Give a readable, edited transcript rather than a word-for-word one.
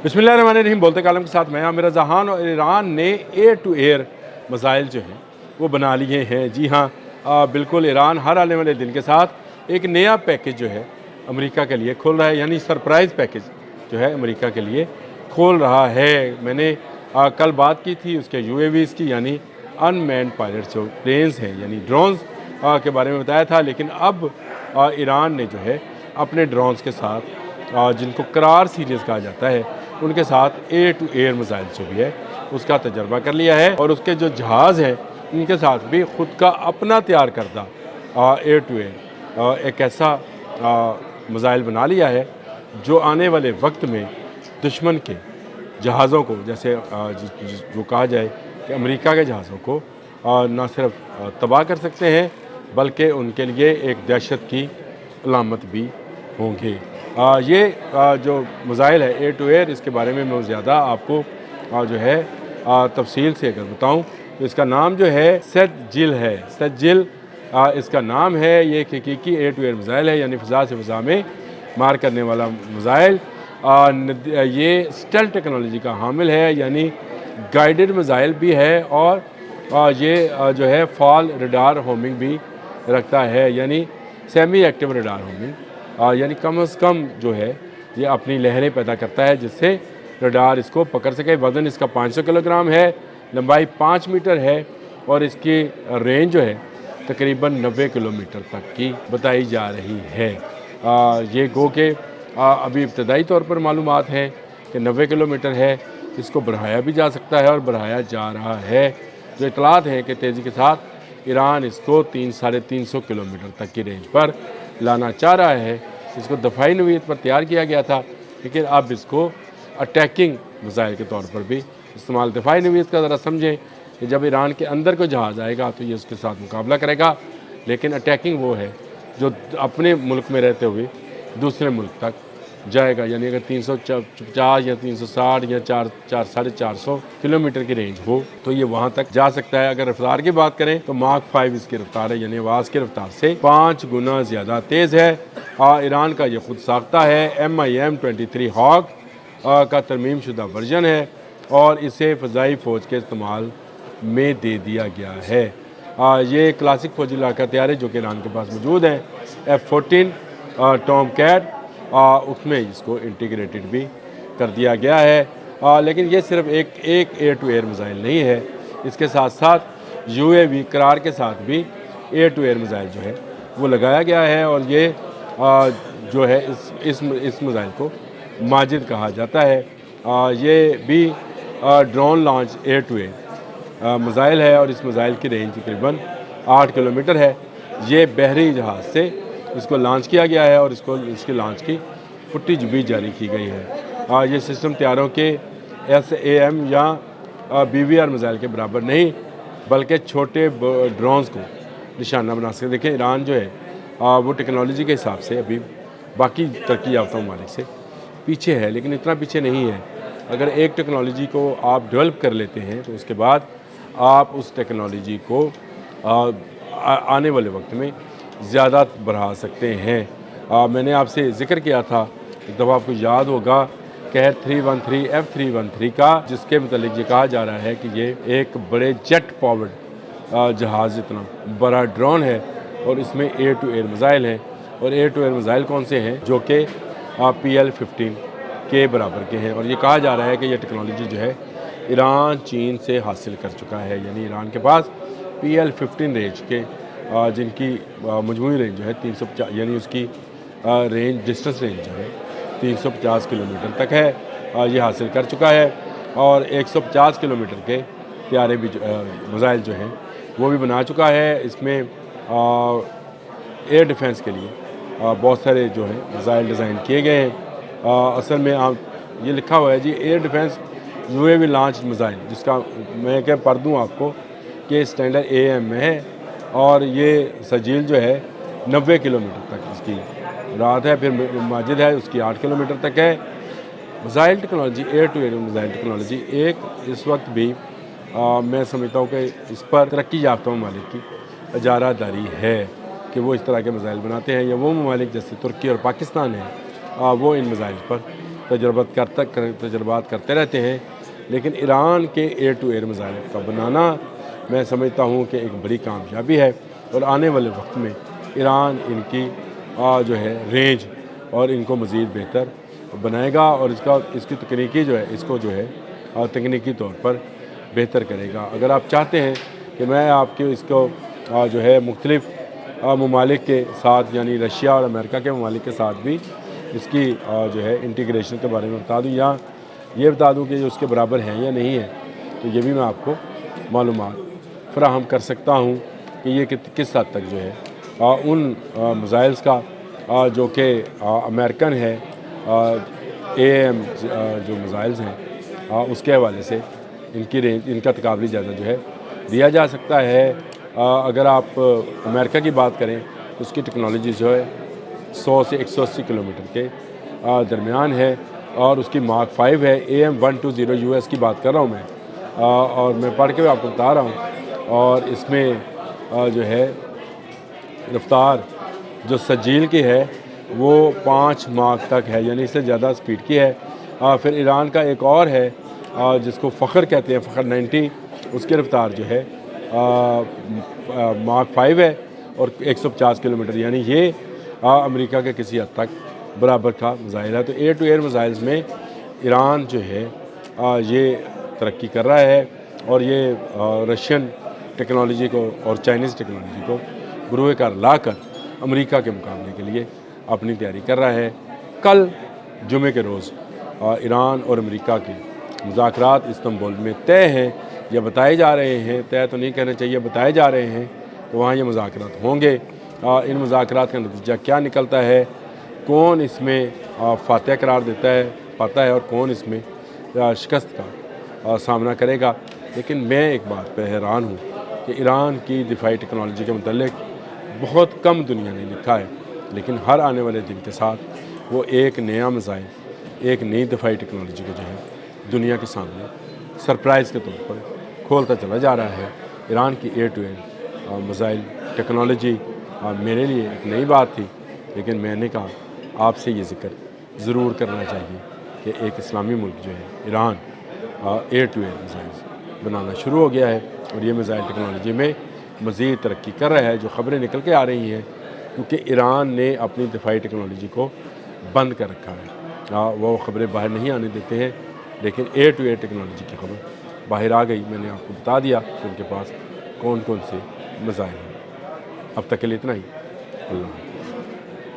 बिस्मिल्लाहिर्रहमानिर्रहीम। बोलते कालम के साथ मैं आमिर जहान। और ईरान ने एयर टू एयर मिसाइल जो हैं वो बना लिए हैं। जी हाँ, बिल्कुल ईरान हर आने वाले दिन के साथ एक नया पैकेज जो है अमेरिका के लिए खोल रहा है, यानी सरप्राइज़ पैकेज जो है अमेरिका के लिए खोल रहा है। मैंने कल बात की थी उसके यूएवीज़ की, यानी अनमैन्ड पायलट जो प्लेन्स हैं यानी ड्रोन्स के बारे में बताया था। लेकिन अब ईरान ने जो है अपने ड्रोन्स के साथ जिनको करार सीरीज़ कहा जाता है उनके साथ एयर टू एयर मिसाइल जो भी है उसका तजर्बा कर लिया है। और उसके जो जहाज़ हैं उनके साथ भी ख़ुद का अपना तैयार करदा एयर टू एयर एक ऐसा मिसाइल बना लिया है जो आने वाले वक्त में दुश्मन के जहाज़ों को, जैसे जो कहा जाए कि अमेरिका के जहाज़ों को न सिर्फ तबाह कर सकते हैं बल्कि उनके लिए एक दहशत की अलामत भी होंगे। ये जो मिसाइल है एयर टू एयर, इसके बारे में मैं ज़्यादा आपको जो है तफसील से अगर बताऊं तो इसका नाम जो है सेजल है। सेजल इसका नाम है। ये एक हकीकी एयर टू एयर मिसाइल है, यानी फ़िज़ा से फ़िज़ा में मार करने वाला मिसाइल। ये स्टेल्थ टेक्नोलॉजी का हामिल है, यानी गाइडेड मिसाइल भी है और ये जो है फॉल रडार होमिंग भी रखता है, यानी सेमी एक्टिव रडार होमिंग, यानी कम से कम जो है ये अपनी लहरें पैदा करता है जिससे रडार इसको पकड़ सके। वज़न इसका 500 किलोग्राम है, लंबाई 5 मीटर है और इसकी रेंज जो है तकरीबन 90 किलोमीटर तक की बताई जा रही है। ये गो के अभी इब्तदाई तौर पर मालूमात हैं कि 90 किलोमीटर है। इसको बढ़ाया भी जा सकता है और बढ़ाया जा रहा है। जो इतलात हैं कि तेज़ी के साथ ईरान इसको 300-350 किलोमीटर तक की रेंज पर लाना चाह रहा है। इसको दफ़ाई नवीयत पर तैयार किया गया था, लेकिन अब इसको अटैकिंग मिसाइल के तौर पर भी इस्तेमाल। दफ़ाई नवीयत का ज़रा समझें कि जब ईरान के अंदर कोई जहाज़ आएगा तो ये उसके साथ मुकाबला करेगा, लेकिन अटैकिंग वो है जो अपने मुल्क में रहते हुए दूसरे मुल्क तक जाएगा। यानी अगर 350 या 360 या 400-450 किलोमीटर की रेंज हो तो ये वहाँ तक जा सकता है। अगर रफ्तार की बात करें तो माक 5 इसकी रफ्तार है, यानी आवाज़ की रफ्तार से 5 गुना ज़्यादा तेज़ है। ईरान का ये खुद साख्ता है। MIM-23 हॉक का तरमीम शुदा वर्जन है और इसे फ़ज़ाई फ़ौज के इस्तेमाल में दे दिया गया है। ये क्लासिक फ़ौजी लड़ाका तैयार है जो कि ईरान के पास मौजूद है। F-14 टॉम कैट उसमें इसको इंटीग्रेटेड भी कर दिया गया है। लेकिन ये सिर्फ एक एयर टू एयर मिसाइल नहीं है, इसके साथ साथ UAV करार के साथ भी एयर टू एयर मिसाइल जो है वो लगाया गया है। और ये जो है इस मिसाइल को माजिद कहा जाता है। ये भी drone launch air to air missile है और इस मिसाइल की रेंज तकरीबन 8 किलोमीटर है। ये बहरी जहाज़ से इसको लॉन्च किया गया है और इसकी लॉन्च की फुटेज भी जारी की गई है। ये सिस्टम तैयारों के SAM या BVR मिसाइल के बराबर नहीं बल्कि छोटे ड्रोन्स को निशाना बना सकते। देखें ईरान जो है वो टेक्नोलॉजी के हिसाब से अभी बाकी तरक्की याफ्ता ममालिक से पीछे है, लेकिन इतना पीछे नहीं है। अगर एक टेक्नोलॉजी को आप डेवलप कर लेते हैं तो उसके बाद आप उस टेक्नोलॉजी को आने वाले वक्त में ज़्यादा बढ़ा सकते हैं। मैंने आपसे ज़िक्र किया था एक दफ़ा, आपको याद होगा, कैर 313 F-313 का, जिसके मतलब ये कहा जा रहा है कि ये एक बड़े जेट पावर्ड जहाज़ इतना बड़ा ड्रोन है और इसमें एयर टू एयर मिसाइल हैं। और एयर टू एयर मिसाइल कौन से हैं? जो कि PL-15 के बराबर के हैं। और ये कहा जा रहा है कि ये टेक्नोलॉजी जो है ईरान चीन से हासिल कर चुका है। यानी ईरान के पास PL-15 रेंज के जिनकी मजमूई रेंज जो है 350, यानी उसकी रेंज डिस्टेंस रेंज जो है 350 किलोमीटर तक है, ये हासिल कर चुका है। और 150 किलोमीटर के प्यारे भी मिसाइल जो हैं वो भी बना चुका है। इसमें एयर डिफेंस के लिए बहुत सारे जो है मिसाइल डिज़ाइन किए गए हैं। असल में आप ये लिखा हुआ है जी air defence UAV launch missile, जिसका मैं क्या पढ़ दूँ आपको कि स्टैंडर्ड AM में है। और ये सजील जो है 90 किलोमीटर तक इसकी रात है, फिर माजिद है उसकी 8 किलोमीटर तक है। Missile technology, air to air missile technology एक इस वक्त भी मैं समझता हूँ कि इस पर तरक्की याफ्ता ममालिक की इजारादारी है कि वो इस तरह के मिसाइल बनाते हैं, या वो ममालिक जैसे तुर्की और पाकिस्तान है वो इन मिसाइल पर تجربات کرتے رہتے ہیں، لیکن ایران کے ایئر ٹو ایئر میزائل کا بنانا میں سمجھتا ہوں کہ ایک بڑی کامیابی ہے، اور آنے والے وقت میں ایران ان کی جو ہے رینج اور ان کو مزید بہتر بنائے گا، اور اس کی تکنیکی جو ہے اس کو جو ہے تکنیکی طور پر بہتر کرے گا۔ اگر آپ چاہتے ہیں کہ میں آپ کے اس کو جو ہے مختلف ممالک کے ساتھ، یعنی رشیا اور امریکہ کے ممالک کے ساتھ بھی اس کی جو ہے انٹیگریشن کے بارے میں بتا دوں، یا یہ بتا دوں کہ جو اس کے برابر ہیں یا نہیں ہے، تو یہ بھی میں آپ کو معلومات فراہم کر سکتا ہوں کہ یہ کس حد تک جو ہے ان میزائلز کا جو کہ امریکن ہے AM جو میزائلز ہیں اس کے حوالے سے ان کی رینج، ان کا تقابلی جائزہ جو ہے دیا جا سکتا ہے۔ اگر آپ امریکہ کی بات کریں تو اس کی ٹیکنالوجی جو ہے 100 سے 180 کلومیٹر کے درمیان ہے، اور اس کی ماک 5 ہے۔ AM-120 US کی بات کر رہا ہوں میں، اور میں پڑھ کے آپ کو بتا رہا ہوں، اور اس میں جو ہے رفتار جو سجیل کی ہے وہ 5 ماک تک ہے، یعنی اس سے زیادہ سپیڈ کی ہے۔ پھر ایران کا ایک اور ہے جس کو فخر کہتے ہیں، فخر 90، اس کی رفتار جو ہے ماک 5 ہے اور 150 کلومیٹر، یعنی یہ امریکہ کے کسی حد تک برابر کا میزائل ہے۔ تو ایئر ٹو ایئر میزائلز میں ایران جو ہے یہ ترقی کر رہا ہے، اور یہ رشین ٹیکنالوجی کو اور چائنیز ٹیکنالوجی کو بروئے کار لا کر امریکہ کے مقابلے کے لیے اپنی تیاری کر رہا ہے۔ کل جمعے کے روز ایران اور امریکہ کے مذاکرات استنبول میں طے ہیں، یا بتائے جا رہے ہیں، طے تو نہیں کہنا چاہیے، بتائے جا رہے ہیں کہ وہاں یہ مذاکرات ہوں گے۔ ان مذاکرات کا نتیجہ کیا نکلتا ہے، کون اس میں فاتح قرار پاتا ہے اور کون اس میں شکست کا سامنا کرے گا، لیکن میں ایک بات پہ حیران ہوں کہ ایران کی دفاعی ٹیکنالوجی کے متعلق بہت کم دنیا نے لکھا ہے، لیکن ہر آنے والے دن کے ساتھ وہ ایک نیا میزائل، ایک نئی دفاعی ٹیکنالوجی کو جو ہے دنیا کے سامنے سرپرائز کے طور پر کھولتا چلا جا رہا ہے۔ ایران کی air to air missile technology میرے لیے ایک نئی بات تھی، لیکن میں نے کہا آپ سے یہ ذکر ضرور کرنا چاہیے کہ ایک اسلامی ملک جو ہے Iran air to air missile بنانا شروع ہو گیا ہے، اور یہ میزائل ٹیکنالوجی میں مزید ترقی کر رہا ہے۔ جو خبریں نکل کے آ رہی ہیں، کیونکہ ایران نے اپنی دفاعی ٹیکنالوجی کو بند کر رکھا ہے، وہ خبریں باہر نہیں آنے دیتے ہیں، لیکن ایئر ٹو ایئر ٹیکنالوجی کی خبر باہر آ گئی۔ میں نے آپ کو بتا دیا کہ ان کے پاس کون کون سے میزائل ہیں۔ اب تک کے لیے اتنا ہی۔ اللہ حافظ۔